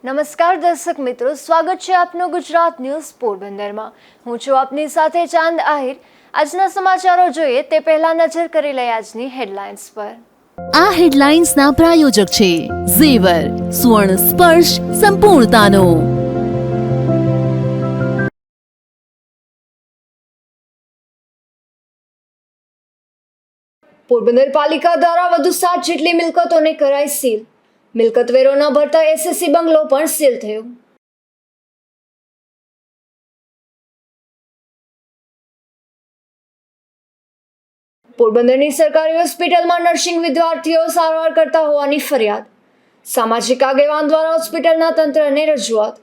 નમસ્કાર દર્શક મિત્રો, સ્વાગત છે આપનું ગુજરાત ન્યૂઝ પોરબંદરમાં। હું છું આપની સાથે ચાંદ આહિર। આજના સમાચારો જોઈએ તે પહેલા નજર કરી લઈએ આજની હેડલાઇન્સ પર। આ હેડલાઇન્સના પ્રાયોજક છે ઝેવર, સુવર્ણ સ્પર્શ સંપૂર્ણતાનો। પોરબંદર પાલિકા દ્વારા વધુ 7 જેટલી મિલકતોને કરાઈ સીલ। મિલકત વેરો ન ભરતા એસએસસી બંગલો પણ સીલ થયો। પોરબંદરની સરકારી હોસ્પિટલમાં નર્સિંગ વિદ્યાર્થીઓ સારવાર કરતા હોવાની ફરિયાદ। સામાજિક આગેવાન દ્વારા હોસ્પિટલના તંત્રને રજૂઆત।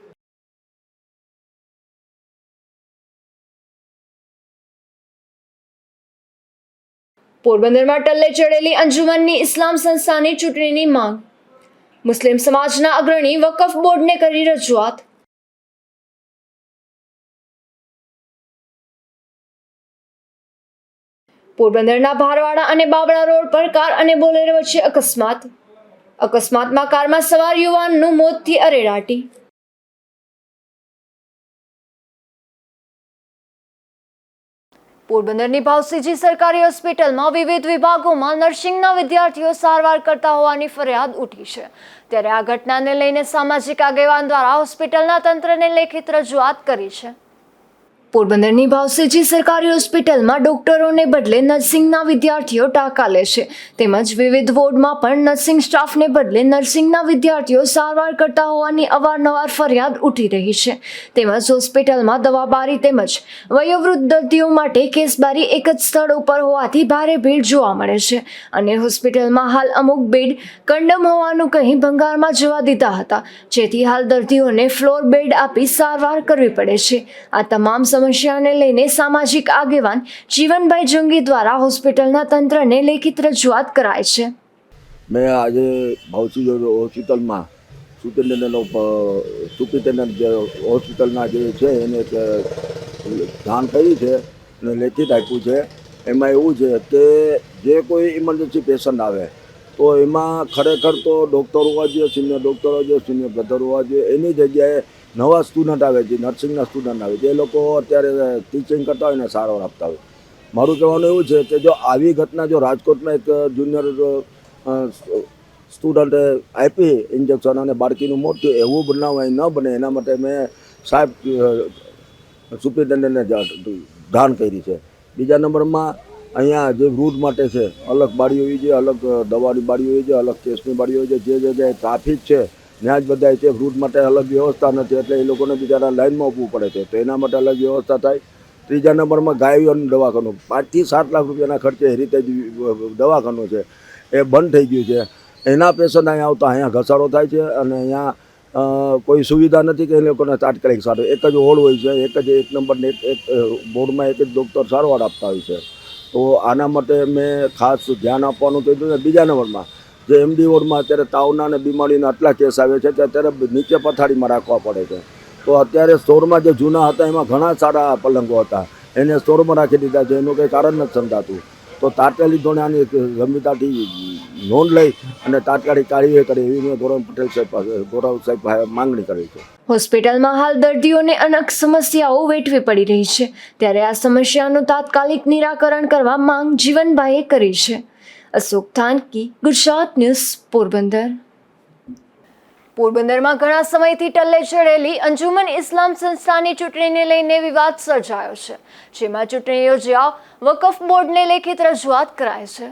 પોરબંદરમાં ટલ્લે ચડેલી અંજુમન ઇસ્લામ સંસ્થાની ચૂંટણીની માંગ। મુસ્લિમ સમાજના અગ્રણી વકફ બોર્ડને કરી રજૂઆત। પોરબંદરના ભારવાડા અને બાબડા રોડ પર કાર અને બોલેરો વચ્ચે અકસ્માતમાં કારમાં સવાર યુવાનનું મોતથી અરેરાટી। પોરબંદરની ભાવસીજી સરકારી હોસ્પિટલમાં વિવિધ વિભાગોમાં નર્સિંગના વિદ્યાર્થીઓ સારવાર કરતા હોવાની ફરિયાદ ઉઠી છે। ત્યારે આ ઘટનાને લઈને સામાજિક આગેવાન દ્વારા હોસ્પિટલના તંત્રને લેખિત રજૂઆત કરી છે। પોરબંદરની ભાવસીજી સરકારી હોસ્પિટલમાં ડોક્ટરોને બદલે નર્સિંગના વિદ્યાર્થીઓ ટાંકા લે છે, તેમજ વિવિધ વોર્ડમાં પણ નર્સિંગ સ્ટાફને બદલે નર્સિંગના વિદ્યાર્થીઓ સારવાર કરતા હોવાની અવારનવાર ફરિયાદ ઉઠી રહી છે। તેમજ હોસ્પિટલમાં દવાબારી તેમજ વયોવૃદ્ધ દર્દીઓ માટે કેસબારી એક જ સ્થળ ઉપર હોવાથી ભારે ભીડ જોવા મળે છે અને હોસ્પિટલમાં હાલ અમુક બેડ કન્ડમ હોવાનું કહી ભંગારમાં જવા દીધા હતા, જેથી હાલ દર્દીઓને ફ્લોર બેડ આપી સારવાર કરવી પડે છે। આ તમામ સમસ્યાને લઈને સામાજિક આગેવાન જીવનભાઈ જંગી દ્વારા હોસ્પિટલના તંત્રને લેખિત રજૂઆત કરાઈ છે। મેં આજે ભાવસીજી હોસ્પિટલમાં સુપ્રિન્ટેન્ડન્ટ હોસ્પિટલના જે છે એને જાણ કરી છે અને લેખિત આપ્યું છે। એમાં એવું છે કે જે કોઈ ઇમરજન્સી પેશન્ટ આવે તો એમાં ખરેખર તો ડૉક્ટર હોવા જોઈએ, સિનિયર ડૉક્ટર હોવા જોઈએ, સિનિયર બ્રધર હોવા જોઈએ। એની જગ્યાએ નવા સ્ટુડન્ટ આવે છે, નર્સિંગના સ્ટુડન્ટ આવે છે, એ લોકો અત્યારે ટીચિંગ કરતા હોય ને સારવાર આપતા હોય। મારું કહેવાનું એવું છે કે જો આવી ઘટના જો રાજકોટમાં એક જુનિયર સ્ટુડન્ટે આપી ઇન્જેક્શન અને બાળકીનું મોત થયું, એવું બનાવ ન બને એના માટે મેં સાહેબ સુપ્રિન્ટેન્ડન્ટને જાણ કરી છે। બીજા નંબરમાં અહીંયા જે વૃદ્ધ માટે છે અલગ બારી હોવી જોઈએ, અલગ દવાની બારી હોવી જોઈએ, અલગ કેસની બારી હોવી જોઈએ। જે જગ્યાએ ટ્રાફિક છે ત્યાં જ બધાય છે, વૃદ્ધ માટે અલગ વ્યવસ્થા નથી, એટલે એ લોકોને બિચારા લાઇનમાં ઊભું પડે છે, તો એના માટે અલગ વ્યવસ્થા થાય। ત્રીજા નંબરમાં ગાયોનું દવાખાનું 5 થી 7 લાખ રૂપિયાના ખર્ચે હેરિટેજ દવાખાનું છે, એ બંધ થઈ ગયું છે। એના પેશન્ટ અહીંયા આવતા અહીંયા ઘસારો થાય છે અને અહીંયા કોઈ સુવિધા નથી કે એ લોકોને તાત્કાલિક સારું। એક જ હોલ હોય છે, એક નંબરને એક બોર્ડમાં એક જ ડૉક્ટર સારવાર આપતા હોય છે, તો આના માટે મેં ખાસ ધ્યાન આપવાનું કીધું છે। બીજા નંબરમાં જે એમડી વોર્ડમાં અત્યારે તાવના અને બીમારીના આટલા કેસ આવે છે કે અત્યારે નીચે પથારીમાં રાખવા પડે છે, તો અત્યારે સ્ટોરમાં જે જૂના હતા એમાં ઘણા સારા પલંગો હતા, એને સ્ટોરમાં રાખી દીધા છે, એનું કંઈ કારણ નથી સમજાતું। તો તાત્કાલિક ધોરણે આની ગંભીરતાથી નોંધ લઈ અને તાત્કાલિક કાર્યવાહી કરે એવી મેં ગૌરવ પટેલ સાહેબ માંગણી કરી છે। હોસ્પિટલમાં હાલ દર્દીઓને અનેક સમસ્યાઓ વેઠવી પડી રહી છે, ત્યારે આ સમસ્યાનું તાત્કાલિક નિરાકરણ કરવા માંગ જીવનભાઈએ કરી છે। અશોક થાનકી, ગુજરાત ન્યૂઝ, પોરબંદર। પોરબંદરમાં ઘણા સમયથી ટલ્લે ચડેલી અંજુમન ઇસ્લામ સંસ્થાની ચૂંટણીને લઈને વિવાદ સર્જાયો છે, જેમાં ચૂંટણી યોજવા વકફ બોર્ડને લેખિત રજૂઆત કરાઈ છે।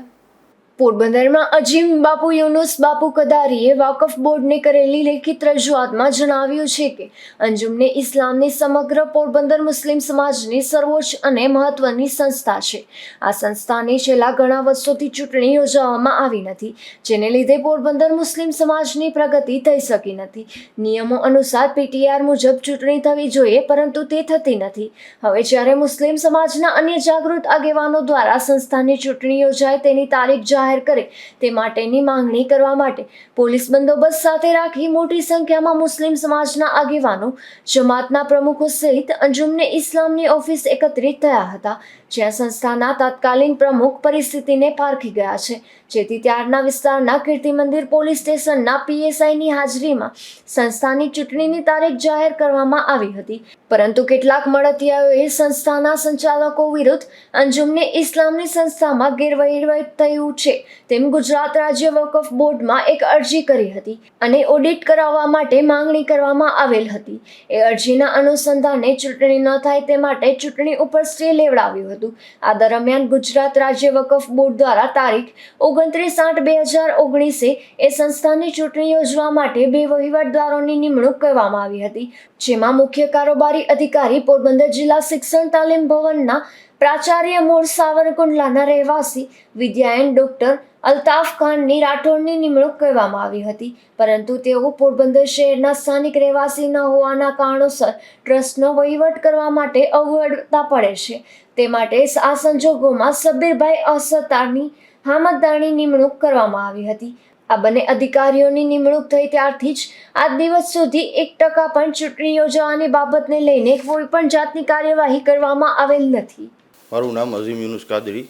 પોરબંદરમાં અજીમ બાપુ યુનુસ બાપુ કદારીએ વાકફ બોર્ડને કરેલી લેખિત રજૂઆતમાં જણાવ્યું છે કે અંજુમને ઇસ્લામની સમગ્ર પોરબંદર મુસ્લિમ સમાજની સર્વોચ્ચ અને મહત્વની સંસ્થા છે। આ સંસ્થાની છેલ્લા ઘણા વર્ષોથી ચૂંટણી યોજવામાં આવી નથી, જેને લીધે પોરબંદર મુસ્લિમ સમાજની પ્રગતિ થઈ શકી નથી। નિયમો અનુસાર પીટીઆર મુજબ ચૂંટણી થવી જોઈએ, પરંતુ તે થતી નથી। હવે જ્યારે મુસ્લિમ સમાજના અન્ય જાગૃત આગેવાનો દ્વારા સંસ્થાની ચૂંટણી યોજાય તેની તારીખ જાહેર જાહેર કરે તે માટેની માંગણી કરવા માટે પોલીસ બંદોબસ્ત સાથે રાખી મોટી સંખ્યામાં મુસ્લિમ સમાજના આગેવાનો, જમાતના પ્રમુખો સહિત અંજુમને ઇસ્લામની ઓફિસ એકત્રિત થયા હતા, જ્યાં સંસ્થાના તત્કાલીન પ્રમુખ પરિસ્થિતિને પારખી ગયા છે, જેથી ત્યારના વિસ્તારના કીર્તિ મંદિર પોલીસ સ્ટેશનના PSIની હાજરીમાં સંસ્થાની ચૂંટણીની તારીખ જાહેર કરવામાં આવી હતી. પરંતુ કેટલાક મળતિયાઓએ સંસ્થાના સંચાલકો વિરુદ્ધ અંજુમને ઇસ્લામની સંસ્થામાં ગેરવહીવટ થયું છે તેમ ગુજરાત રાજ્ય વકફ બોર્ડમાં એક અરજી કરી હતી અને ઓડિટ કરાવવા માટે માંગણી કરવામાં આવેલ હતી. એ અરજીના અનુસંધાને ચૂંટણી ન થાય તે માટે ચૂંટણી ઉપર સ્ટે લેવડાવ્યું હતું. આ દરમિયાન ગુજરાત રાજ્ય વકફ બોર્ડ દ્વારા તારીખ 29/8/2019 એ સંસ્થાની ચૂંટણી યોજવા માટે 2 વહીવટદારોની નિમણૂક કરવામાં આવી હતી, જેમાં મુખ્ય કારોબારી અધિકારી પોરબંદર જિલ્લા શિક્ષણ તાલીમ ભવનના પ્રાચાર્ય મૂળ સાવરકુંડલાના રહેવાસી વિદ્યાયન ડોક્ટર અલ્તાફ ખાનની રાઠોડની નિમણૂક કરવામાં આવી હતી, પરંતુ તેઓ પોરબંદર શહેરના સ્થાનિક રહેવાસી ન હોવાના કારણોસર ટ્રસ્ટનો વહીવટ કરવા માટે અવગડતા પડે છે. તે માટે આ સંજોગોમાં સબ્બીરભાઈ અસતારની હામદદારની નિમણૂક કરવામાં આવી હતી. આ બંને અધિકારીઓની નિમણૂક થઈ ત્યારથી જ આજ દિવસ સુધી 1% પણ ચૂંટણી યોજવાની બાબતને લઈને કોઈ પણ જાતની કાર્યવાહી કરવામાં આવેલ નથી. મારું નામ અઝીમ યુનુસ કાદરી.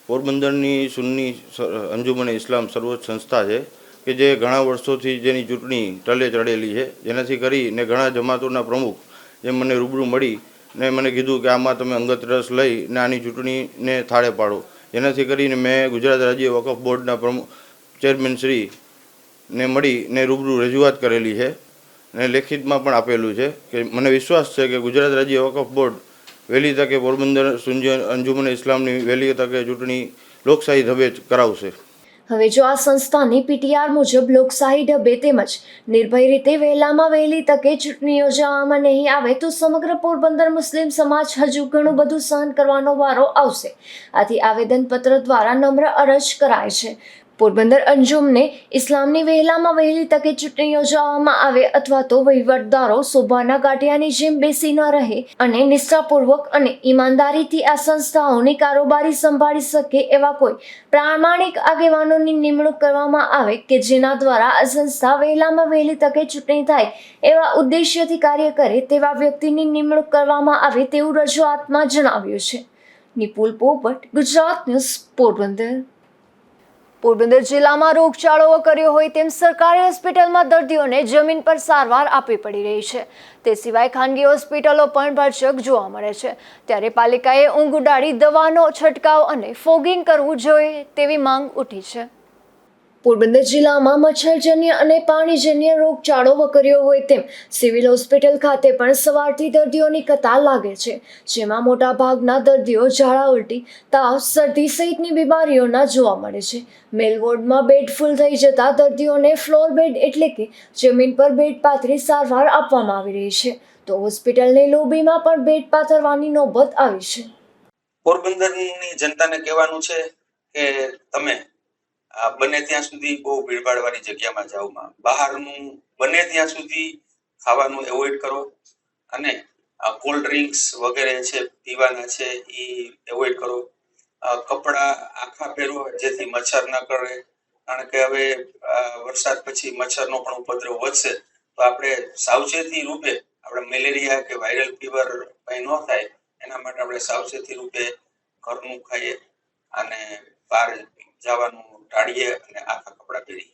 પોરબંદરની સુન્ની અંજુમને ઇસ્લામ સર્વોચ્ચ સંસ્થા છે કે જે ઘણા વર્ષોથી જેની ચૂંટણી ટલે ચડેલી છે, જેનાથી કરીને ઘણા જમાતોના પ્રમુખ જે મને રૂબરૂ મળી ને મને કીધું કે આમાં તમે અંગત રસ લઈને આની ચૂંટણીને થાળે પાડો, જેનાથી કરીને મેં ગુજરાત રાજ્ય વકફ બોર્ડના પ્રમુખ ચેરમેન શ્રીને મળીને રૂબરૂ રજૂઆત કરેલી છે અને લેખિતમાં પણ આપેલું છે કે મને વિશ્વાસ છે કે ગુજરાત રાજ્ય વકફ બોર્ડ વહેલી તકે પોરબંદર અંજુમને ઇસ્લામની વહેલી તકે ચૂંટણી લોકશાહી ઢબે કરાવશે. હવે જો આ સંસ્થાની PTR મુજબ લોકશાહી ઢબે તેમજ નિર્ભય રીતે વહેલામાં વહેલી તકે ચૂંટણી યોજવામાં નહીં આવે તો સમગ્ર પોરબંદર મુસ્લિમ સમાજ હજુ ઘણું બધું સહન કરવાનો વારો આવશે. આથી આવેદનપત્ર દ્વારા નમ્ર અરજ કરાય છે પોરબંદર અંજુમને ઇસ્લામની વહેલામાં વહેલી તકે ચૂંટણી યોજવામાં આવે અથવા તો વહીવટદારો શોભાના ગાંઠિયાની જેમ બેસી ન રહે અને નિષ્ઠાપૂર્વક અને ઈમાનદારીથી આ સંસ્થાઓની કારોબારી સંભાળી શકે એવા કોઈ પ્રામાણિક આગેવાનોની નિમણૂક કરવામાં આવે કે જેના દ્વારા આ સંસ્થા વહેલામાં વહેલી તકે ચૂંટણી થાય એવા ઉદ્દેશ્યથી કાર્ય કરે તેવા વ્યક્તિની નિમણૂક કરવામાં આવે તેવું રજૂઆતમાં જણાવ્યું છે. નિપુલ પોપટ, ગુજરાત ન્યૂઝ, પોરબંદર. પોરબંદર જિલ્લામાં રોગચાળો વકર્યો હોય તેમ સરકારી હોસ્પિટલમાં દર્દીઓને જમીન પર સારવાર આપવી પડી રહી છે. તે સિવાય ખાનગી હોસ્પિટલો પણ ભરચક જોવા મળે છે. ત્યારે પાલિકાએ ઊંઘ ઉડાડી દવાનો છંટકાવ અને ફોગિંગ કરવું જોઈએ તેવી માંગ ઉઠી છે. પોરબંદર જિલ્લામાં મચ્છરજન્ય અને પાણીજન્ય રોગચાળો વકર્યો હોય તેમ સિવિલ હોસ્પિટલ ખાતે પણ સવારથી દર્દીઓની કતાર લાગે છે, જેમાં મોટા ભાગના દર્દીઓ ઝાડા ઉલટી, તાવ, શરદી સહિતની બીમારીઓના જોવા મળે છે. મેલ વોર્ડમાં બેડ ફૂલ થઈ જતા દર્દીઓને ફ્લોર બેડ એટલે કે જમીન પર બેડ પાથરી સારવાર આપવામાં આવી રહી છે, તો હોસ્પિટલની લોબીમાં પણ બેડ પાથરવાની નોબત આવી છે. પોરબંદરની જનતાને કહેવાનું છે કે તમે બને ત્યાં સુધી બહુ ભીડભાડ વાળી જગ્યામાં જાવમાં, બહારનું બને ત્યાં સુધી ખાવાનું એવોઇડ કરો અને કોલ્ડ ડ્રિંક્સ વગેરે છે પીવાના છે એ એવોઇડ કરો. કપડા આખા પહેરો જેથી મચ્છર ન કરે, કારણ કે હવે વરસાદ પછી મચ્છરનો પણ ઉપદ્રવ વધશે, તો આપણે સાવચેતી રૂપે આપણે મેલેરિયા કે વાયરલ ફીવર કંઈ ન થાય એના માટે આપણે સાવચેતી રૂપે ઘરનું ખાઈએ અને બહાર જવાનું ટાળીએ અને આખા કપડા પહેરીએ.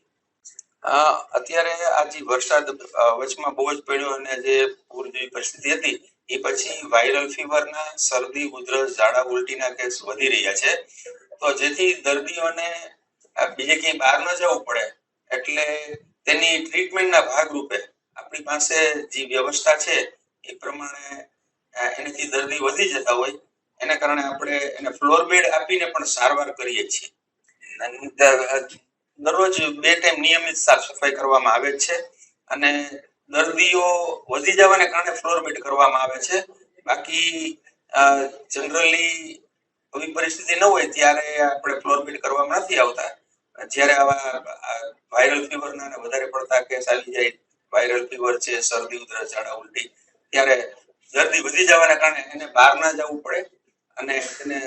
અત્યારે આ જે વરસાદ વચમાં બહુ જ પડ્યો અને જે પૂર જેવી પરિસ્થિતિ હતી એ પછી વાયરલ ફીવરના, શરદી, ઉધરસ, ઝાડા ઉલટીના કેસ વધી રહ્યા છે, તો જેથી દર્દીઓને બીજે ક્યાંય બહાર ન જવું પડે એટલે તેની ટ્રીટમેન્ટના ભાગરૂપે આપણી પાસે જે વ્યવસ્થા છે એ પ્રમાણે એનાથી દર્દી વધી જતા હોય એના કારણે આપણે એને ફ્લોર બેડ આપીને પણ સારવાર કરીએ છીએ. દરરોજ 2 ટાઈમ નિયમિત સાફ સફાઈ કરવામાં આવે છે અને દર્દીઓ વધી જવાને કારણે ફ્લોર બેડ કરવામાં આવે છે. બાકી જનરલી એવી પરિસ્થિતિ ન હોય ત્યારે આપણે ફ્લોર બેડ કરવામાં નથી આવતા. જ્યારે આવા વાયરલ ફીવરના અને વધારે પડતા કેસ આવી જાય, વાયરલ ફીવર છે, શરદી, ઉધરસ, ઝાડા ઉલટી, ત્યારે દર્દી વધી જવાના કારણે એને બહાર ના જવું પડે અને એને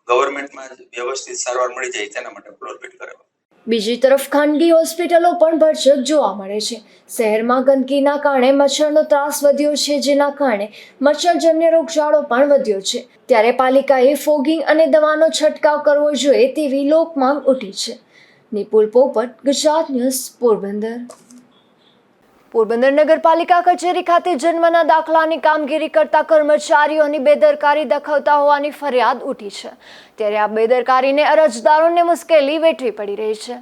ગવર્મેન્ટમાં જ વ્યવસ્થિત સારવાર મળી જાય તેના માટે ફ્લોરબેડ કરાવવા. બીજી તરફ ખાનગી હોસ્પિટલો પણ ભરચક જોવા મળે છે. શહેરમાં ગંદકીના કારણે મચ્છરનો ત્રાસ વધ્યો છે, જેના કારણે મચ્છરજન્ય રોગચાળો પણ વધ્યો છે. ત્યારે પાલિકાએ ફોગિંગ અને દવાનો છંટકાવ કરવો જોઈએ તેવી લોકમાંગ ઉઠી છે. નિપુલ પોપટ, ગુજરાત ન્યૂઝ, પોરબંદર. પોરબંદર નગરપાલિકા કચેરી ખાતે જન્મના દાખલાની કામગીરી કરતા કર્મચારીઓની બેદરકારી દાખવતા હોવાની ફરિયાદ ઉઠી છે. ત્યારે આ બેદરકારીને અરજદારોને મુશ્કેલી વેઠવી પડી રહી છે.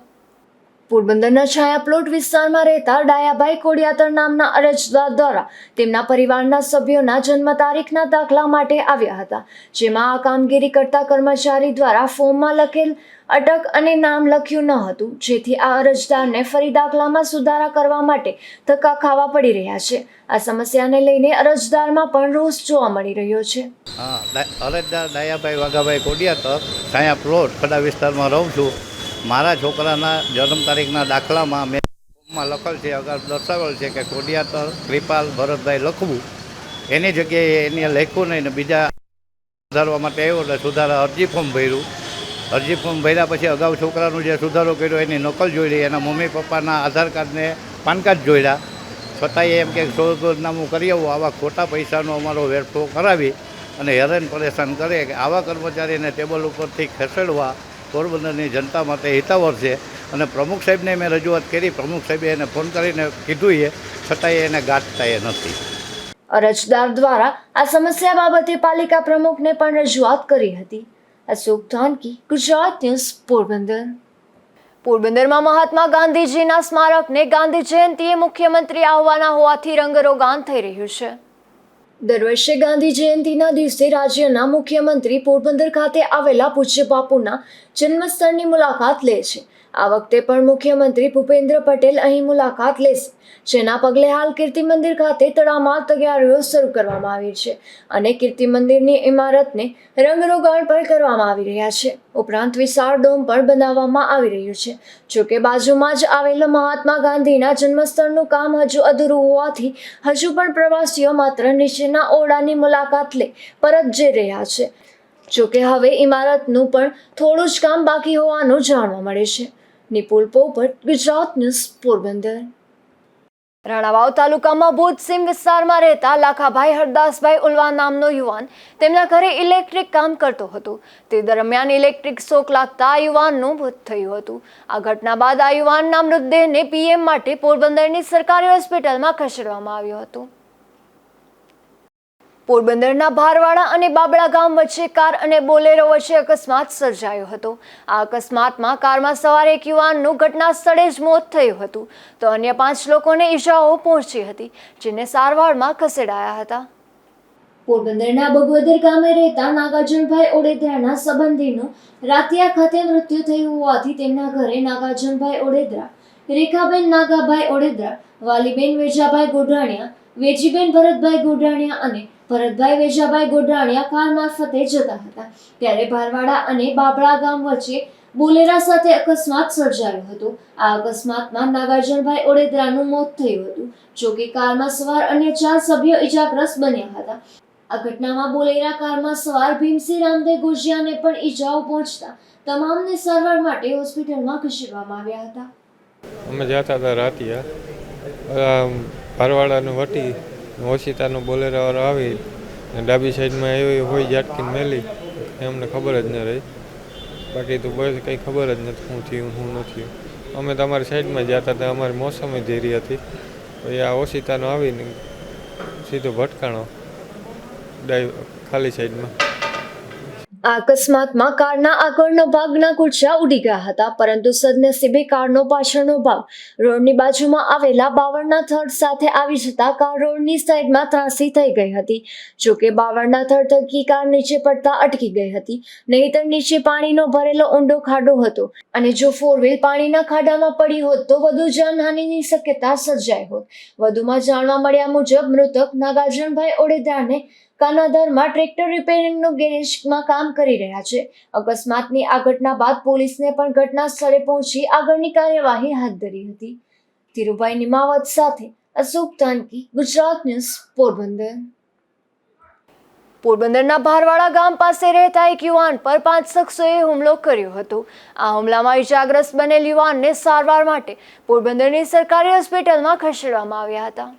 પોરબંદરના છાયા પ્લોટ વિસ્તારમાં રહેતા ડાયાભાઈ કોડિયાતર નામના અરજદાર દ્વારા તેમના પરિવારના સભ્યોના જન્મ તારીખના દાખલા માટે આવ્યા હતા, જેમાં આ કામગીરી કરતા કર્મચારી દ્વારા ફોર્મમાં લખેલ અટક અને નામ લખ્યું ન હતું, જેથી આ અરજદારને ફરી દાખલામાં સુધારા કરવા માટે ધક્કા ખાવા પડી રહ્યા છે. આ સમસ્યાને લઈને અરજદારમાં પણ રોષ જોવા મળી રહ્યો છે. અરજદાર ડાયાભાઈ વાઘાભાઈ કોડિયાતર, છાયા પ્લોટ, ખડા વિસ્તારમાં રહું છું. મારા છોકરાના જન્મ તારીખના દાખલામાં મેં ફોર્મમાં લખેલ છે, અગાઉ દર્શાવેલ છે કે કોડિયાતર કૃપાલ ભરતભાઈ લખવું. એની જગ્યાએ એને લખ્યું નહીં ને બીજા સુધારવા માટે આવ્યો એટલે સુધારા અરજી ફોર્મ ભર્યું. અરજી ફોર્મ ભર્યા પછી અગાઉ છોકરાનું જે સુધારો કર્યો એની નકલ જોઈ, એના મમ્મી પપ્પાના આધાર કાર્ડને પાન કાર્ડ જોડ્યા, છતાંય એમ કે સોગંદનામું કરી આવું. આવા ખોટા પૈસાનો અમારો વેરફો કરાવી અને હેરાન પરેશાન કરે કે આવા કર્મચારીને ટેબલ ઉપરથી ખસેડવા પોરબંદરની જનતા માટે હિતાવહ છે. અને પ્રમુખ સાહેબને મેં રજૂઆત કરી, પ્રમુખ સાહેબે એને ફોન કરીને કીધું એ, છતાંય એને ગાંઠતા એ નથી. અરજદાર દ્વારા આ સમસ્યા બાબતે પાલિકા પ્રમુખને પણ રજૂઆત કરી હતી. અશોક ધાનકી, ગુજરાત ન્યૂઝ, પોરબંદર. પોરબંદરમાં મહાત્મા ગાંધીજીના સ્મારકને ગાંધી જયંતિએ મુખ્યમંત્રી આવવાના હોવાથી રંગરોગાન થઈ રહ્યું છે. દર વર્ષે ગાંધી જયંતિના દિવસે રાજ્યના મુખ્યમંત્રી પોરબંદર ખાતે આવેલા પૂજ્ય બાપુના જન્મસ્થળની મુલાકાત લે છે. આ વખતે પણ મુખ્યમંત્રી ભૂપેન્દ્ર પટેલ અહીં મુલાકાત લેશે, જેના પગલે હાલ કીર્તિ મંદિર ખાતે તડામાર તૈયારીઓ શરૂ કરવામાં આવી છે અને કીર્તિ મંદિરની ઇમારતને રંગરોગાણ પણ કરવામાં આવી રહ્યા છે. ઉપરાંત વિશાળ ડોમ પણ બનાવવામાં આવી રહ્યું છે. જોકે બાજુમાં જ આવેલા મહાત્મા ગાંધીના જન્મસ્થળનું કામ હજુ અધૂરું હોવાથી હજુ પણ પ્રવાસીઓ માત્ર નીચેના ઓરડાની મુલાકાત લઈ પરત જઈ રહ્યા છે. જોકે હવે ઇમારતનું પણ થોડું જ કામ બાકી હોવાનું જાણવા મળે છે. નિપુલ પોપટ, ગુજરાત ન્યૂઝ, પોરબંદર. રાણાવાવ તાલુકામાં ભૂતસીમ વિસ્તારમાં રહેતા લાખાભાઈ હરદાસભાઈ ઉલવા નામનો યુવાન તેમના ઘરે ઇલેક્ટ્રિક કામ કરતો હતો. તે દરમિયાન ઇલેક્ટ્રિક શોક લાગતા યુવાનનું મોત થયું હતું. આ ઘટના બાદ આ યુવાનના મૃતદેહને પીએમ માટે પોરબંદરની સરકારી હોસ્પિટલમાં ખસેડવામાં આવ્યો હતો. પોરબંદરના ભારવાડા અને બાબડા ગામ વચ્ચે કાર અને બોલેરો વચ્ચે અકસ્માત સર્જાયો હતો. આ અકસ્માતમાં કારમાં સવાર એક યુવાનનું ઘટના સ્થળે જ મોત થયું હતું, તો અન્ય 5 લોકોને ઈજાઓ પહોંચી હતી, જેને સારવારમાં ખસેડાયા હતા. પોરબંદરના બગવદર ગામે રહેતા નાગાર્જુનભાઈ ઓડેદરાના સંબંધીનું રાતિયા ખાતે મૃત્યુ થયું હોવાથી તેમના ઘરે નાગાર્જુનભાઈ ઓડેદરા, રેખાબેન નાગાભાઈ ઓડેદરા, વાલીબેન વેજાભાઈ ગોઢાણીયા, વેજીબેન ભરતભાઈ ગોઢાણીયા અને ભરતભાઈ વેજાભાઈ ગોઢાણીયા કાર મારફતે જતા હતા. ત્યારે ભારવાડા અને બાબડા ગામ વચ્ચે બોલેરા સાથે અકસ્માત સર્જાયો હતો. આ અકસ્માતમાં નાગાર્જુનભાઈ ઓડેદરાનું મોત થયું હતું. જોકે કારમાં સવાર અન્ય 4 સભ્યો ઇજાગ્રસ્ત બન્યા હતા. આ ઘટનામાં બોલેરા કારમાં સવાર ભીમસિંહ રામદેવ ગોજિયાને પણ ઈજાઓ પહોંચતા તમામને સારવાર માટે હોસ્પિટલમાં ખસેડવામાં આવ્યા હતા. અમે જતા હતા રાતિયા, ભારવાડાનું વટી ઓશિતાનું બોલેરાવાળો આવી ડાબી સાઈડમાં એવી હોય ઝાટકીને મેલી, અમને ખબર જ ન રહી. બાકી તો બસ કંઈ ખબર જ નથી શું થયું શું ન થયું. અમે તમારી સાઈડમાં જતા હતા, અમારી મોસમ ધીરી હતી. પછી આ ઓશિતાનો આવીને સીધો ભટકાણો ખાલી સાઈડમાં. આ અકસ્માતમાં કારના આગળનો ભાગના ગુચ્છા ઉડી ગયા હતા, પરંતુ સદનસીબે કારનો પાછળનો ભાગ રોડની બાજુમાં આવેલા બાવળના થડ સાથે આવી જતા કાર રોડની સાઈડમાં ત્રાસી થઈ ગઈ હતી. જોકે બાવળના થડ થકી કાર નીચે પડતા અટકી ગઈ હતી, નહીંતર નીચે પાણીનો ભરેલો ઊંડો ખાડો હતો અને જો 4 વ્હીલ પાણીના ખાડામાં પડી હોત તો વધુ જાનહાનિની શક્યતા સર્જાઈ હોત. વધુમાં જાણવા મળ્યા મુજબ મૃતક નાગાર્જુનભાઈ ઓડેદરાને કાનાદરમાં ટ્રેક્ટર રિપેરિંગનું ગેરેજમાં કામ કરી રહ્યા છે. અકસ્માતની આ ઘટના બાદ પોલીસને પણ ઘટના સ્થળે પહોંચી આગળની કાર્યવાહી હાથ ધરી હતી. ધીરુભાઈ નિમાવત સાથે અશોક ધાનકી, ગુજરાત ન્યૂઝ, પોરબંદર. પોરબંદરના ભારવાડા ગામ પાસે રહેતા એક યુવાન પર 5 શખ્સોએ હુમલો કર્યો હતો. આ હુમલામાં ઇજાગ્રસ્ત બનેલ યુવાનને સારવાર માટે પોરબંદરની સરકારી હોસ્પિટલમાં ખસેડવામાં આવ્યા હતા.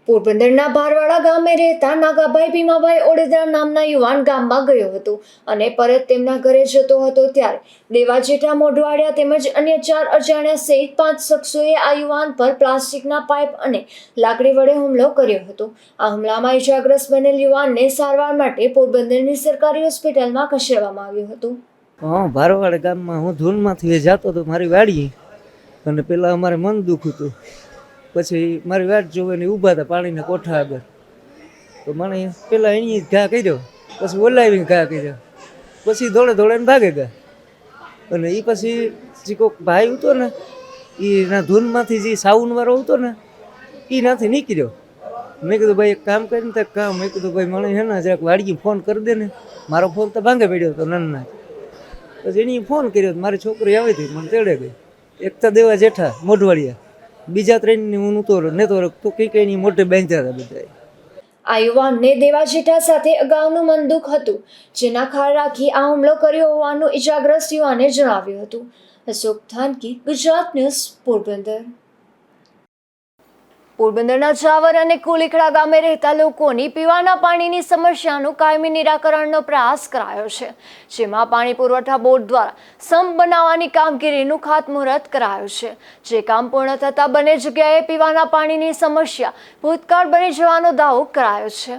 પોરબંદરના ભારવાડા ગામે રહેતા નાગાભાઈ ભીમાભાઈ ઓડેદરા નામના યુવાન ગામમાં ગયો હતો અને પરત તેમના ઘરે જતો હતો ત્યારે દેવા જેઠા મોઢવાડિયા તેમજ અન્ય 4 અજાણ્યા સહિત 5 શખ્સોએ આ યુવાન પર પ્લાસ્ટિકના પાઇપ અને લાકડી વડે હુમલો કર્યો હતો. આ હુમલામાં ઇજાગ્રસ્ત બનેલ યુવાનને સારવાર માટે પોરબંદરની સરકારી હોસ્પિટલમાં ખસેડવામાં આવ્યો હતો. ભારવાડા ગામમાં હું ધૂનમાંથી જતો હતો મારી વાડીએ, અને પેલા અમારે મન દુખ હતું. પછી મારી વાટ જોઈને ઊભા હતા પાણીના કોઠા આગળ, તો મને પેલા એની ઘા કર્યો, પછી ઓલાવીને ઘા કર્યો, પછી દોડે દોડે ભાગે ગયા. અને એ પછી જે કોઈક ભાઈ હતો ને એના ધૂનમાંથી જે સાઉન્ડવાળો હતો ને એ નાથી નીકળ્યો. મેં કીધું ભાઈ એક કામ કરીને તો કામ, મેં કીધું ભાઈ મને છે ને જરાક વાડીએ ફોન કરી દે ને, મારો ફોન તો ભાંગે પડ્યો હતો નાના. પછી એની ફોન કર્યો, મારી છોકરી આવી હતી મને તેડે ગઈ. એક તો દેવા જેઠા મોઢવાડિયા, બીજા 3ની હું નતો તો કઈ કઈ મોટે બાંધ્યા હતા બધા. આ યુવાનને દેવા જેઠા સાથે અગાઉનું મનદુખ હતું, જેના ખાર રાખી આ હુમલો કર્યો હોવાનું ઇજાગ્રસ્ત યુવાને જણાવ્યું હતું. અશોક થાનકી, ગુજરાત ન્યૂઝ, પોરબંદર. પોરબંદરના જાવર અને કુલીખડા ગામે રહેતા લોકોની પીવાના પાણીની સમસ્યાનું કાયમી નિરાકરણનો પ્રયાસ કરાયો છે, જેમાં પાણી પુરવઠા બોર્ડ દ્વારા સંપ બનાવવાની કામગીરીનું ખાતમુહૂર્ત કરાયું છે. જે કામ પૂર્ણ થતાં બંને જગ્યાએ પીવાના પાણીની સમસ્યા ભૂતકાળ બની જવાનો દાવો કરાયો છે.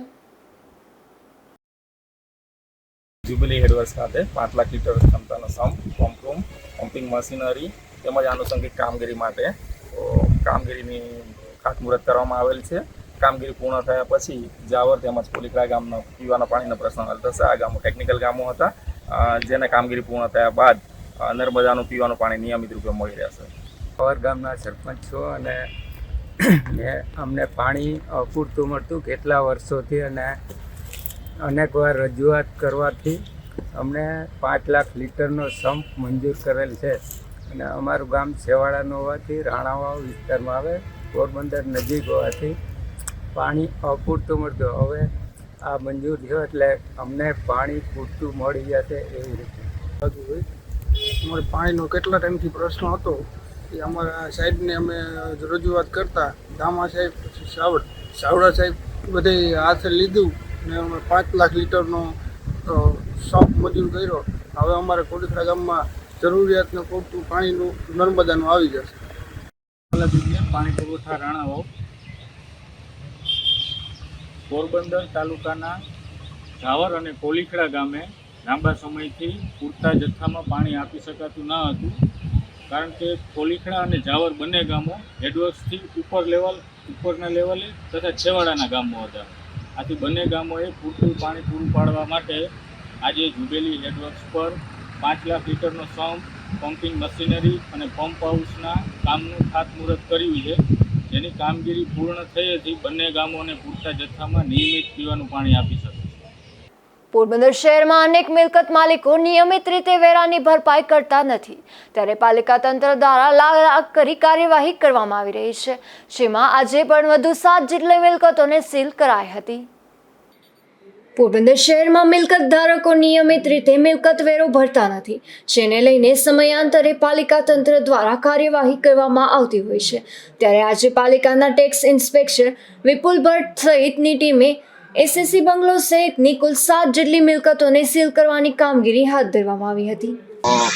જ્યુબિલી હેડવર્ક્સ ખાતે 5 લાખ લીટર ક્ષમતાનો સંપ, પંપ રૂમ, પમ્પિંગ મશીનરી તેમજ આનુષંગિક કામગીરી માટે કામગીરીની ખાતમુહૂર્ત કરવામાં આવેલ છે. કામગીરી પૂર્ણ થયા પછી જાવર તેમજ કુલીખડા ગામનો પીવાના પાણીનો પ્રશ્ન હલ થશે. આ ગામો ટેકનિકલ ગામો હતા, જેને કામગીરી પૂર્ણ થયા બાદ નર્મદાનું પીવાનું પાણી નિયમિત રૂપે મળી રહેશે. જાવર ગામના સરપંચ છો અને અમને પાણી અપૂરતું મળતું કેટલા વર્ષોથી, અને અનેકવાર રજૂઆત કરવાથી અમને 5 લાખ લીટરનો સંપ મંજૂર કરેલ છે. અને અમારું ગામ છેવાડાનું હોવાથી રાણાવાવ વિસ્તારમાં આવે, પોરબંદર નજીક હોવાથી પાણી અપૂરતું મળતું. હવે આ મંજૂર થયો એટલે અમને પાણી પૂરતું મળી જશે એવી રીતે. અમારે પાણીનો કેટલા ટાઈમથી પ્રશ્ન હતો એ અમારા સાહેબને અમે રજૂઆત કરતા, દામા સાહેબ પછી સાવડા સાહેબ બધે હાથે લીધું ને અમે 5 લાખ લીટરનો સંપ મંજૂર કર્યો. હવે અમારે કુલીખડા ગામમાં જરૂરિયાતને પૂરતું પાણીનું નર્મદાનું આવી જશે. પાણી પુરવઠા રાણાવાવ પોરબંદર તાલુકાના જાવર અને કોલીખડા ગામે લાંબા સમયથી પૂરતા જથ્થામાં પાણી આપી શકાતું ન હતું, કારણ કે કોલીખડા અને જાવર બંને ગામો હેડવર્ક્સથી ઉપરના લેવલે તથા છેવાડાના ગામો હતા. આથી બંને ગામોએ પૂરતું પાણી પૂરું પાડવા માટે આજે જુબેલી હેડવર્ક્સ પર 5 લાખ લીટરનો સંપ, પમ્પિંગ મશીનરી અને પંપ હાઉસના કામનું ખાતમુહૂર્ત કર્યું છે, જેની કામગીરી પૂર્ણ થયેથી બંને ગામોને પૂરતા જથ્થામાં નિયમિત પીવાનું પાણી આપી શકે. પોરબંદર શહેરમાં અનેક મિલકત માલિકો નિયમિત રીતે વેરાની ભરપાઈ કરતા નથી, ત્યારે પાલિકા તંત્ર દ્વારા લાખ કરી કાર્યવાહી કરવામાં આવી રહી છે, જેમાં આજે પણ વધુ 7 જેટલી મિલકતોને સીલ કરાઈ હતી. પોરબંદર શહેરમાં મિલકત ધારકો નિયમિત રીતે મિલકત વેરો ભરતા નથી, જેને લઈને સમયાંતરે પાલિકા તંત્ર દ્વારા કાર્યવાહી કરવામાં આવતી હોય છે. ત્યારે આજે પાલિકાના ટેક્સ ઇન્સ્પેક્ટર વિપુલ ભટ્ટ સહિતની ટીમે એસએસસી બંગલો સહિતની કુલ 7 જેટલી મિલકતોને સીલ કરવાની કામગીરી હાથ ધરવામાં આવી હતી.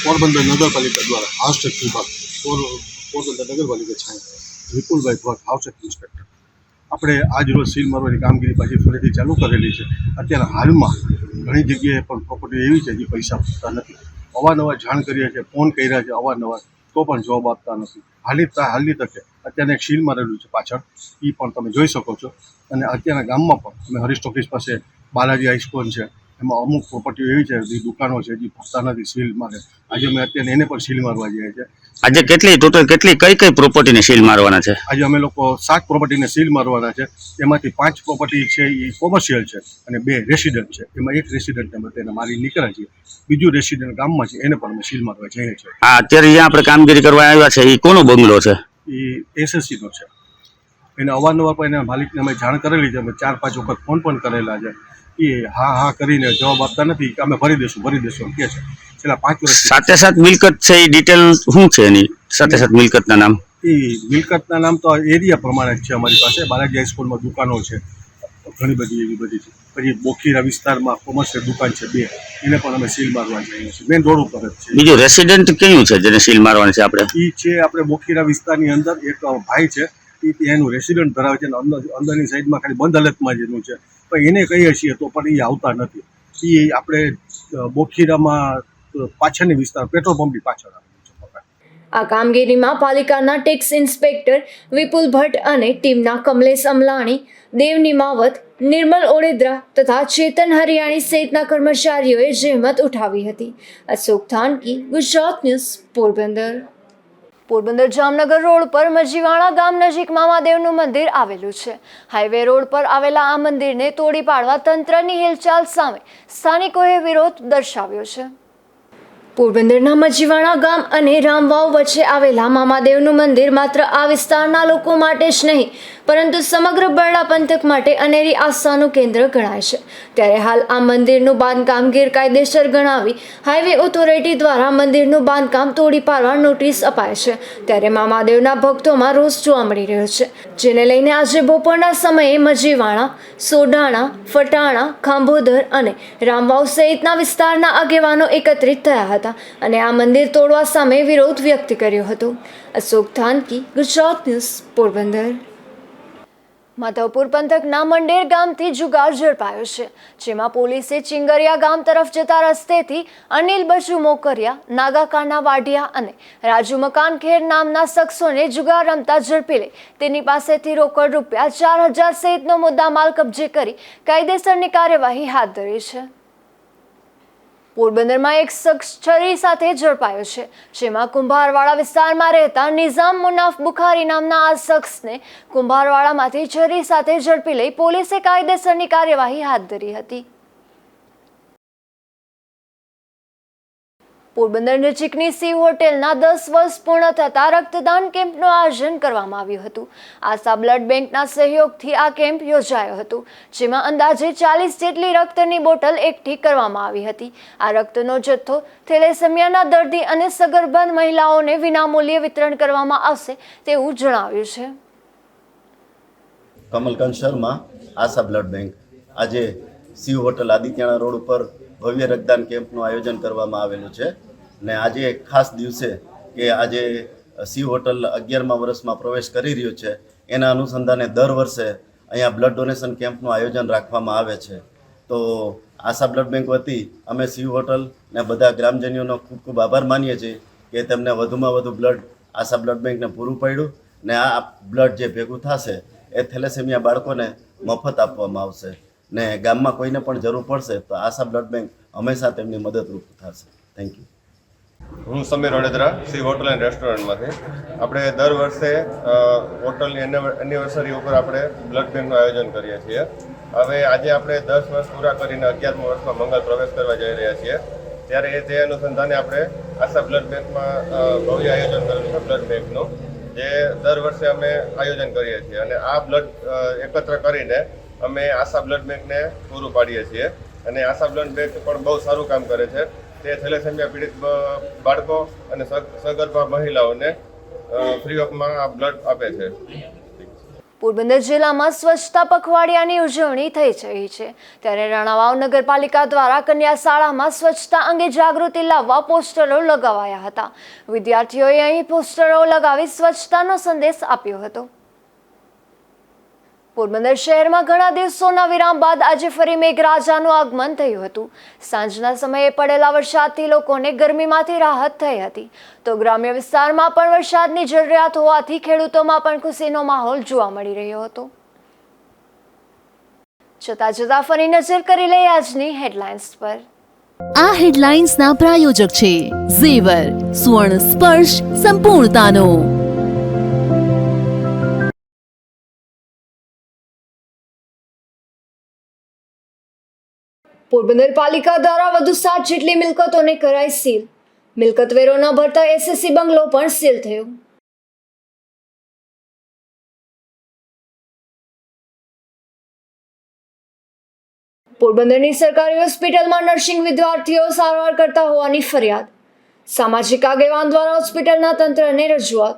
પોરબંદર નગરપાલિકા દ્વારા હાઉસ ટેક્સ વિભાગ પોરબંદર નગરપાલિકા છાંય વિપુલભાઈ ભટ્ટ હાઉસ ટેક્સ ઇન્સ્પેક્ટર આપણે આજ રોજ સીલ મારવાની કામગીરી પાછી ફરીથી ચાલુ કરેલી છે. અત્યારે હાલમાં ઘણી જગ્યાએ પણ પ્રોપર્ટી એવી છે જે પૈસા પૂરતા નથી. અવારનવાર જાણ કરીએ છીએ, ફોન કર્યા છે અવારનવાર, તો પણ જવાબ આપતા નથી. હાલની તકે અત્યારે એક સીલ મારેલું છે પાછળ, એ પણ તમે જોઈ શકો છો. અને અત્યારના ગામમાં પણ અમે હરીશ ટોકીઝ પાસે બાલાજી આઈસ્કોન છે, એમાં અમુક પ્રોપર્ટી એવી છે જે દુકાનો છે જે ભરતા નથી સીલ મારે. આજે અમે અત્યારે એને પણ સીલ મારવા જઈએ છીએ. આજે ટોટલ કઈ પ્રોપર્ટીને સીલ મારવાના છે? આજે અમે લોકો 7 પ્રોપર્ટીને સીલ મારવાના છે. એમાંથી 5 પ્રોપર્ટી છે એ કોમર્શિયલ છે અને 2 રેસિડન્ટ છે. એમાં એક રેસિડન્ટ અમે તેને મારી નીકળ્યા છીએ, બીજું રેસિડન્ટ ગામમાં છે એને પણ અમે સીલ મારવા જઈએ છીએ. અત્યારે અહીંયા આપણે કામગીરી કરવા આવ્યા છે એ કોનો બંગલો છે? એ એસએસસીનો છે. એને અવારનવાર પણ એના માલિકને અમે જાણ કરેલી છે, અમે 4-5 વખત ફોન પણ કરેલા છે. એ હા કરીને જવાબ આપતા નથી કે અમે ભરી દેશું એમ કહે છે. છેલ્લા 5 વર્ષ સાથે સાથ મિલકત છે એ ડિટેલ શું છે એની સાથે સાથ મિલકતના નામ? એ મિલકતના નામ તો એરિયા પ્રમાણે જ છે. અમારી પાસે બાલાજી હાઈસ્કૂલમાં દુકાનો છે, ઘણી બધી એવી બધી છે. પછી બોખીરા વિસ્તારમાં કોમર્શિયલ દુકાન છે 2, એને પણ અમે સીલ મારવા જઈએ છીએ. મેન રોડ ઉપર જ છે. બીજું રેસિડેન્ટ કયું છે જેને સીલ મારવાની છે આપણે? એ છે આપણે બોખીરા વિસ્તારની અંદર એક ભાઈ છે, એ એનું રેસિડન્ટ ધરાવે છે, અને અંદરની સાઈડમાં ખાલી બંધ હાલતમાં જ એનું છે. પણ એને કહીએ છીએ તો પણ એ આવતા નથી. એ આપણે બોખીરામાં પાછળની વિસ્તાર પેટ્રોલ પંપની પાછળ આવે છે. આ કામગીરીમાં પાલિકાના ટેક્સ ઇન્સ્પેક્ટર વિપુલ ભટ્ટ અને ટીમના કમલેશ અમલાણી, દેવ નિમાવત, નિર્મલ ઓડેદરા તથા ચેતન હરિયાણી સહિતના કર્મચારીઓએ જહેમત ઉઠાવી હતી. અશોક થાનકી, ગુજરાત ન્યૂઝ, પોરબંદર. પોરબંદર જામનગર રોડ પર મજીવાણા ગામ નજીક મામાદેવનું મંદિર આવેલું છે. હાઈવે રોડ પર આવેલા આ મંદિરને તોડી પાડવા તંત્રની હિલચાલ સામે સ્થાનિકોએ વિરોધ દર્શાવ્યો છે. પોરબંદરના મજીવાણા ગામ અને રામવાવ વચ્ચે આવેલા મામાદેવનું મંદિર માત્ર આ વિસ્તારના લોકો માટે જ નહીં પરંતુ સમગ્ર બરડા પંથક માટે અનેરી આસ્થાનું કેન્દ્ર ગણાય છે. ત્યારે હાલ આ મંદિરનું બાંધકામ ગેરકાયદેસર ગણાવી હાઈવે ઓથોરિટી દ્વારા મંદિરનું બાંધકામ તોડી પાડવા નોટિસ અપાય છે. ત્યારે મામાદેવના ભક્તોમાં રોષ જોવા મળી રહ્યો છે, જેને લઈને આજે બપોરના સમયે મજીવાણા, સોડાણા, ફટાણા, ખાંભોદર અને રામવાવ સહિતના વિસ્તારના આગેવાનો એકત્રિત થયા હતા અને આ મંદિર તોડવા સામે વિરોધ વ્યક્ત કર્યો હતો. અશોક થાનકી, ગુજરાત ન્યૂઝ, પોરબંદર. માધવપુર પંથકના મંડેર ગામથી જુગાર ઝડપાયો છે, જેમાં પોલીસે ચિંગરિયા ગામ તરફ જતા રસ્તેથી અનિલ બચુ મોકરિયા, નાગાકાના વાઢિયા અને રાજુ મકાનખેર નામના શખ્સોને જુગાર રમતા ઝડપી લઈ તેની પાસેથી રોકડ રૂપિયા 4,000 સહિતનો મુદ્દામાલ કબજે કરી કાયદેસરની કાર્યવાહી હાથ ધરી છે. પોરબંદરમાં એક શખ્સ છરી સાથે ઝડપાયો છે, જેમાં કુંભારવાડા વિસ્તારમાં રહેતા નિઝામ મુનાફ બુખારી નામના આ શખ્સને કુંભારવાડામાંથી છરી સાથે ઝડપી લઈ પોલીસે કાયદેસરની કાર્યવાહી હાથ ધરી હતી. પોરબંદર નજીકની સી હોટેલના 10 વર્ષ પૂર્ણ થતા રક્તદાન કેમ્પનું આયોજન કરવામાં આવ્યું હતું. આશા બ્લડ બેંકના સહયોગથી આ કેમ્પ યોજાયો હતો, જેમાં અંદાજે 40 જેટલી રક્તની બોટલ એકઠી કરવામાં આવી હતી. આ રક્તનો જથ્થો થેલેસેમિયાના દર્દી અને સગર્ભા મહિલાઓને વિનામૂલ્યે વિતરણ કરવામાં આવશે તેવું જણાવ્યું છે. કમલકાંત શર્મા, આશા બ્લડ બેંક. આજે સી હોટલ આદિત્યાણા રોડ ઉપર ભવ્ય રક્તદાન કેમ્પનું આયોજન કરવામાં આવેલું છે ને આજે એક ખાસ દિવસે કે આજે સી હોટલ 11મા વર્ષમાં પ્રવેશ કરી રહ્યું છે, એના અનુસંધાને દર વર્ષે અહીંયા બ્લડ ડોનેશન કેમ્પનું આયોજન રાખવામાં આવે છે. તો આશા બ્લડ બેંક વતી અમે સી હોટલ ને બધા ગ્રામજનોનો ખૂબ ખૂબ આભાર માનીએ છીએ કે તેમને વધુમાં વધુ બ્લડ આશા બ્લડ બેંકને પૂરું પાડ્યું ને આ બ્લડ જે ભેગું થશે એ થેલેસેમિયા બાળકોને મફત આપવામાં આવશે ને ગામમાં કોઈને પણ જરૂર પડશે તો આશા બ્લડ બેંક હંમેશા તેમની મદદરૂપ થશે. Thank you. હું Sameer Odedara, Sea Hotel and રેસ્ટોરન્ટમાંથી. આપણે દર વર્ષે હોટલની એનિવર્સરી ઉપર આપણે બ્લડ બેંકનું આયોજન કરીએ છીએ. હવે આજે આપણે 10 વર્ષ પૂરા કરીને 11મા વર્ષમાં મંગળ પ્રવેશ કરવા જઈ રહ્યા છીએ. ત્યારે તે અનુસંધાને આપણે આશા બ્લડ બેંકમાં ભવ્ય આયોજન કરેલું છે બ્લડ બેંકનું, જે દર વર્ષે અમે આયોજન કરીએ છીએ અને આ બ્લડ એકત્ર કરીને અમે આશા બ્લડ બેંકને પૂરું પાડીએ છીએ. અને આશા બ્લડ બેંક પણ બહુ સારું કામ કરે છે. તે થેલેસેમિયા પીડિત બાળકો અને સગર્ભા મહિલાઓને ફ્રી ઓફમાં આ બ્લડ આપે છે. પોરબંદર જિલ્લામાં સ્વચ્છતા પખવાડિયાની ઉજવણી થઈ રહી છે, ત્યારે રાણાવાવ નગરપાલિકા દ્વારા કન્યા શાળામાં સ્વચ્છતા અંગે જાગૃતિ લાવવા પોસ્ટરો લગાવાયા હતા. વિદ્યાર્થીઓએ અહીં પોસ્ટરો લગાવી સ્વચ્છતાનો સંદેશ આપ્યો હતો. પોરબંદર શહેરમાં ઘણા દિવસોના વિરામ બાદ આજે ફરી મેઘરાજાનું આગમન થયું હતું. સાંજના સમયે પડેલા વરસાદથી લોકોને ગરમીમાંથી રાહત થઈ હતી, તો ગ્રામ્ય વિસ્તારમાં પણ વરસાદની જરૂરિયાત હોવાથી ખેડૂતોમાં પણ ખુશીનો માહોલ જોવા મળી રહ્યો હતો. જતા ફરી નજર કરી લઈએ આજની હેડલાઇન્સ પર. આ હેડલાઇન્સના પ્રાયોજક છે ઝેવર, સ્વર્ણ સ્પર્શ સંપૂર્ણતાનો. પોરબંદર પાલિકા દ્વારા વધુ 7 જેટલી મિલકતોને કરાઈ સીલ. મિલકત વેરો ન ભરતા એસએસસી બંગલો પણ સીલ થયો. પોરબંદરની સરકારી હોસ્પિટલમાં નર્સિંગ વિદ્યાર્થીઓ સારવાર કરતા હોવાની ફરિયાદ, સામાજિક આગેવાન દ્વારા હોસ્પિટલના તંત્રને રજૂઆત.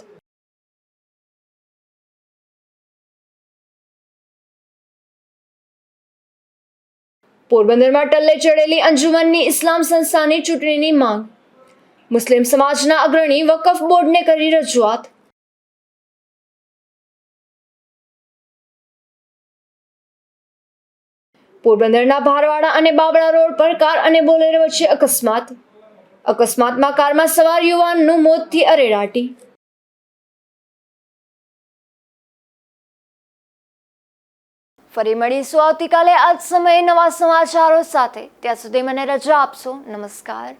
પોરબંદરમાં ટલ્લે ચડેલી અંજુમની ઇસ્લામ સંસ્થાની ચૂંટણીની માંગ, મુસ્લિમ સમાજના અગ્રણી વકફ બોર્ડને કરી રજૂઆત. પોરબંદરના ભારવાડા અને બાબડા રોડ પર કાર અને બોલેરો વચ્ચે અકસ્માતમાં કારમાં સવાર યુવાનનું મોતથી અરેરાટી. ફરી મળીશું આવતીકાલે આ જ સમયે નવા સમાચારો સાથે. ત્યાં સુધી મને રજા આપશો. નમસ્કાર.